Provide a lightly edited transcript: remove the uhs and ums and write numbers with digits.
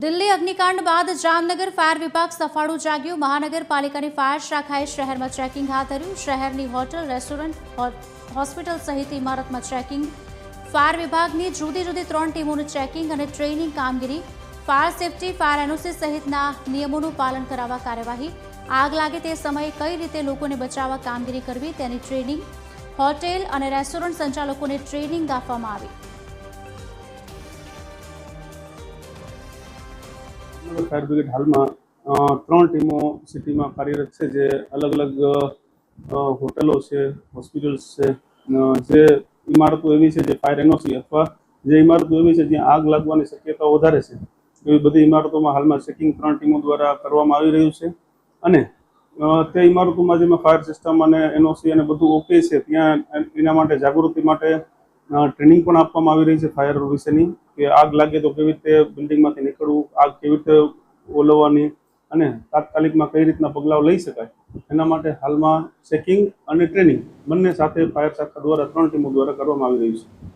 દિલ્હી અગ્નિકાંડ બાદ જામનગર ફાયર વિભાગ સફાળું જાગ્યું। મહાનગરપાલિકાની ફાયર શાખાએ શહેરમાં ચેકિંગ હાથ ધર્યું। શહેરની હોટલ, રેસ્ટોરન્ટ, હોસ્પિટલ સહિત ઇમારતમાં ચેકિંગ। ફાયર વિભાગની જુદી જુદી 3 ટીમોનું ચેકિંગ અને ટ્રેનિંગ કામગીરી। ફાયર સેફટી, ફાયર એનઓસી સહિતના નિયમોનું પાલન કરાવવા કાર્યવાહી। આગ લાગે તે સમયે કઈ રીતે લોકોને બચાવવા કામગીરી કરવી તેની ટ્રેનિંગ। હોટેલ અને રેસ્ટોરન્ટ સંચાલકોને ટ્રેનિંગ આપવામાં આવી। फायर ब्रिगेड हाल में 3 टीमों सिटी में कार्यरत है। जे अलग अलग होटलों से, हॉस्पिटल्स से, जे इमारतों एवी है जे फायर एनओसी अथवा जे इमारतों एवी है ज्यां आग लागवानी शक्यता वधारे छे एवी बधी इमारतों में हाल में चेकिंग 3 टीमों द्वारा करवामां आवी रह्युं छे। अने ते इमारतों में जेमां फायर सिस्टम अने एनओसी अने बधुं ओके छे त्यां एना माटे जागृति माटे ट्रेनिंग पण आपवामां आवी रही है फायर विशेनी कि आग लागे तो केवी रीते बिल्डिंग में निकळવું, आग केवी रीते ओलवવાની અને તાત્કાલિકમાં કઈ રીતના પગલાઓ લઈ શકાય એના માટે હાલમાં ચેકિંગ અને ટ્રેનિંગ બંને સાથે ફાયર શાખા દ્વારા 3 ટીમો દ્વારા કરવામાં આવી રહી છે।